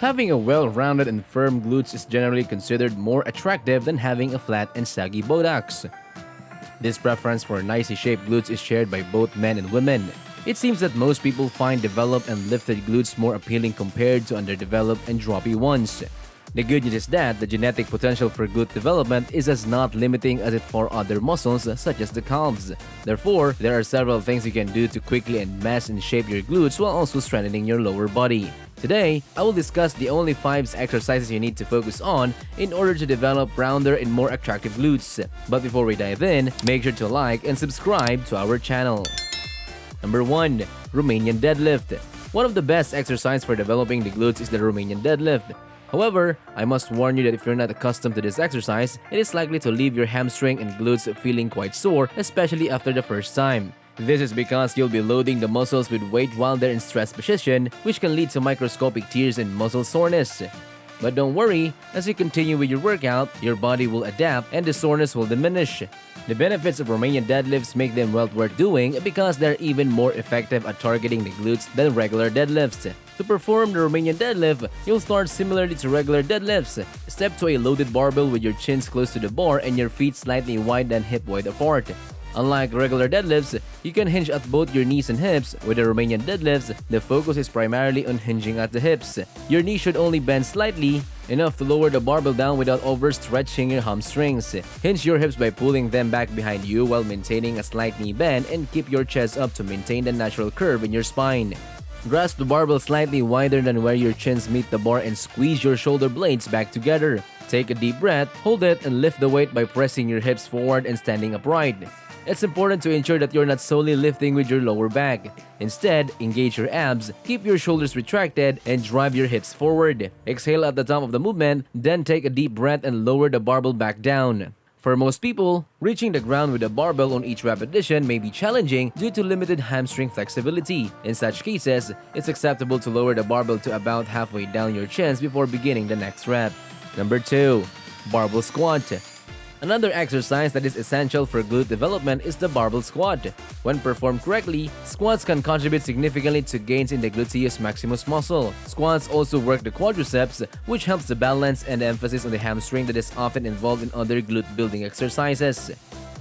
Having a well-rounded and firm glutes is generally considered more attractive than having a flat and saggy buttocks. This preference for nicely shaped glutes is shared by both men and women. It seems that most people find developed and lifted glutes more appealing compared to underdeveloped and droppy ones. The good news is that the genetic potential for glute development is as not limiting as it for other muscles such as the calves. Therefore, there are several things you can do to quickly and mass and shape your glutes while also strengthening your lower body. Today, I will discuss the only 5 exercises you need to focus on in order to develop rounder and more attractive glutes. But before we dive in, make sure to like and subscribe to our channel. Number 1. Romanian deadlift. One of the best exercises for developing the glutes is the Romanian deadlift. However, I must warn you that if you're not accustomed to this exercise, it is likely to leave your hamstring and glutes feeling quite sore, especially after the first time. This is because you'll be loading the muscles with weight while they're in stress position, which can lead to microscopic tears and muscle soreness. But don't worry, as you continue with your workout, your body will adapt and the soreness will diminish. The benefits of Romanian deadlifts make them well worth doing because they're even more effective at targeting the glutes than regular deadlifts. To perform the Romanian deadlift, you'll start similarly to regular deadlifts. Step to a loaded barbell with your chins close to the bar and your feet slightly wide and hip-wide apart. Unlike regular deadlifts, you can hinge at both your knees and hips. With the Romanian deadlifts, the focus is primarily on hinging at the hips. Your knee should only bend slightly, enough to lower the barbell down without overstretching your hamstrings. Hinge your hips by pulling them back behind you while maintaining a slight knee bend and keep your chest up to maintain the natural curve in your spine. Grasp the barbell slightly wider than where your chins meet the bar and squeeze your shoulder blades back together. Take a deep breath, hold it, and lift the weight by pressing your hips forward and standing upright. It's important to ensure that you're not solely lifting with your lower back. Instead, engage your abs, keep your shoulders retracted, and drive your hips forward. Exhale at the top of the movement, then take a deep breath and lower the barbell back down. For most people, reaching the ground with a barbell on each repetition may be challenging due to limited hamstring flexibility. In such cases, it's acceptable to lower the barbell to about halfway down your chins before beginning the next rep. Number 2. Barbell squat. Another exercise that is essential for glute development is the barbell squat. When performed correctly, squats can contribute significantly to gains in the gluteus maximus muscle. Squats also work the quadriceps, which helps the balance and the emphasis on the hamstring that is often involved in other glute building exercises.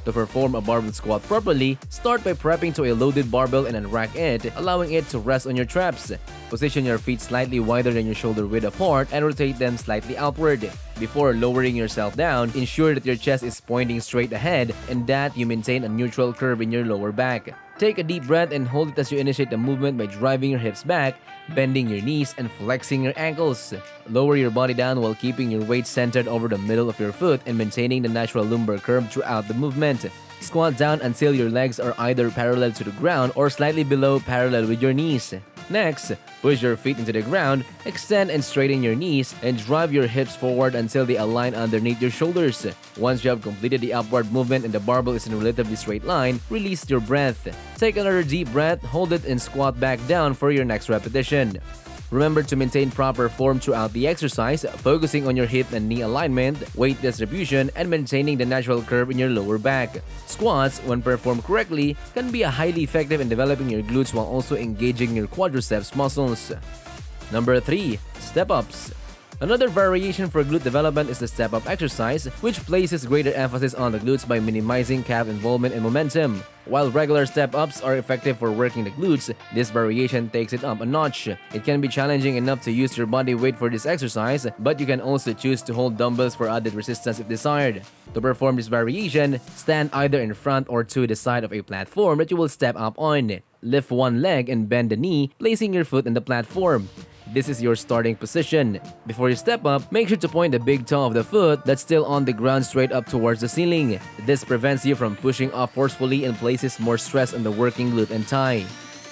To perform a barbell squat properly, start by prepping to a loaded barbell and unrack it, allowing it to rest on your traps. Position your feet slightly wider than your shoulder width apart and rotate them slightly outward. Before lowering yourself down, ensure that your chest is pointing straight ahead and that you maintain a neutral curve in your lower back. Take a deep breath and hold it as you initiate the movement by driving your hips back, bending your knees, and flexing your ankles. Lower your body down while keeping your weight centered over the middle of your foot and maintaining the natural lumbar curve throughout the movement. Squat down until your legs are either parallel to the ground or slightly below parallel with your knees. Next, push your feet into the ground, extend and straighten your knees, and drive your hips forward until they align underneath your shoulders. Once you have completed the upward movement and the barbell is in a relatively straight line, release your breath. Take another deep breath, hold it, and squat back down for your next repetition. Remember to maintain proper form throughout the exercise, focusing on your hip and knee alignment, weight distribution, and maintaining the natural curve in your lower back. Squats, when performed correctly, can be highly effective in developing your glutes while also engaging your quadriceps muscles. Number 3. Step-ups. Another variation for glute development is the step-up exercise, which places greater emphasis on the glutes by minimizing calf involvement and momentum. While regular step-ups are effective for working the glutes, this variation takes it up a notch. It can be challenging enough to use your body weight for this exercise, but you can also choose to hold dumbbells for added resistance if desired. To perform this variation, stand either in front or to the side of a platform that you will step up on. Lift one leg and bend the knee, placing your foot in the platform. This is your starting position. Before you step up, make sure to point the big toe of the foot that's still on the ground straight up towards the ceiling. This prevents you from pushing up forcefully and places more stress on the working glute and thigh.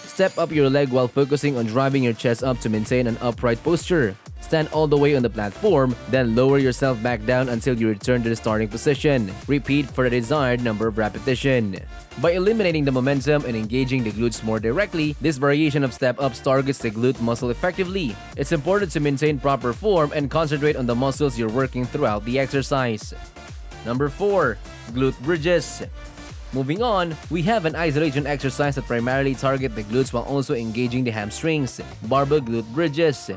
Step up your leg while focusing on driving your chest up to maintain an upright posture. Stand all the way on the platform, then lower yourself back down until you return to the starting position. Repeat for the desired number of repetitions. By eliminating the momentum and engaging the glutes more directly, this variation of step-ups targets the glute muscle effectively. It's important to maintain proper form and concentrate on the muscles you're working throughout the exercise. Number 4. Glute bridges. Moving on, we have an isolation exercise that primarily targets the glutes while also engaging the hamstrings. Barbell glute bridges.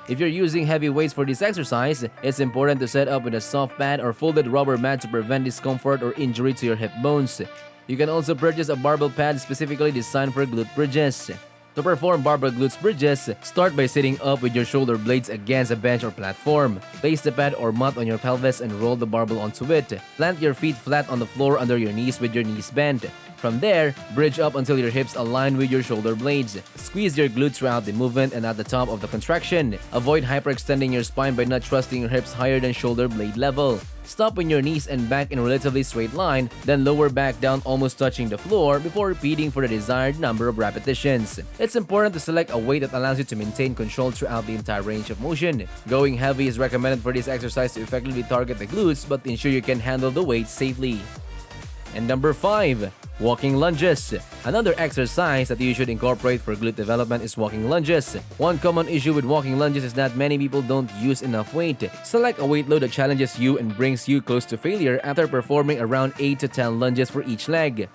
If you're using heavy weights for this exercise, it's important to set up with a soft pad or folded rubber mat to prevent discomfort or injury to your hip bones. You can also purchase a barbell pad specifically designed for glute bridges. To perform barbell glutes bridges, start by sitting up with your shoulder blades against a bench or platform. Place the pad or mat on your pelvis and roll the barbell onto it. Plant your feet flat on the floor under your knees with your knees bent. From there, bridge up until your hips align with your shoulder blades. Squeeze your glutes throughout the movement and at the top of the contraction. Avoid hyperextending your spine by not thrusting your hips higher than shoulder blade level. Stop when your knees and back in a relatively straight line, then lower back down almost touching the floor before repeating for the desired number of repetitions. It's important to select a weight that allows you to maintain control throughout the entire range of motion. Going heavy is recommended for this exercise to effectively target the glutes but ensure you can handle the weight safely. And number 5. Walking lunges. Another exercise that you should incorporate for glute development is walking lunges. One common issue with walking lunges is that many people don't use enough weight. Select a weight load that challenges you and brings you close to failure after performing around 8 to 10 lunges for each leg.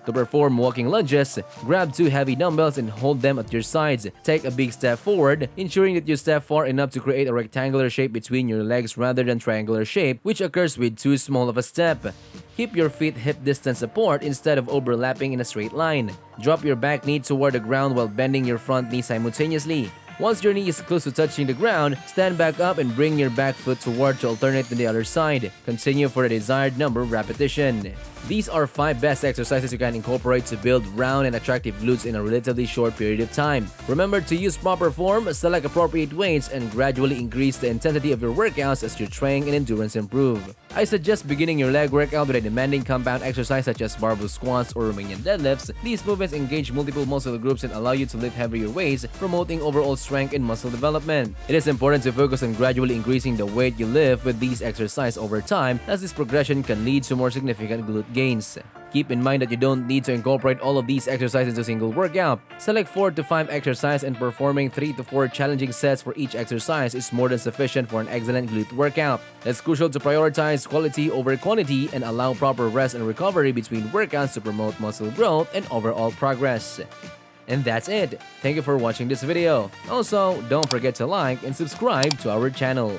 To perform walking lunges, grab 2 heavy dumbbells and hold them at your sides. Take a big step forward, ensuring that you step far enough to create a rectangular shape between your legs rather than triangular shape, which occurs with too small of a step. Keep your feet hip distance apart instead of overlapping in a straight line. Drop your back knee toward the ground while bending your front knee simultaneously. Once your knee is close to touching the ground, stand back up and bring your back foot toward to alternate to the other side. Continue for the desired number of repetition. These are 5 best exercises you can incorporate to build round and attractive glutes in a relatively short period of time. Remember to use proper form, select appropriate weights, and gradually increase the intensity of your workouts as your training and endurance improve. I suggest beginning your leg workout with a demanding compound exercise such as barbell squats or Romanian deadlifts. These movements engage multiple muscle groups and allow you to lift heavier weights, promoting overall strength and muscle development. It is important to focus on gradually increasing the weight you lift with these exercises over time, as this progression can lead to more significant glute gains. Keep in mind that you don't need to incorporate all of these exercises into a single workout. Select 4 to 5 exercises and performing 3 to 4 challenging sets for each exercise is more than sufficient for an excellent glute workout. It's crucial to prioritize quality over quantity and allow proper rest and recovery between workouts to promote muscle growth and overall progress. And that's it. Thank you for watching this video. Also, don't forget to like and subscribe to our channel.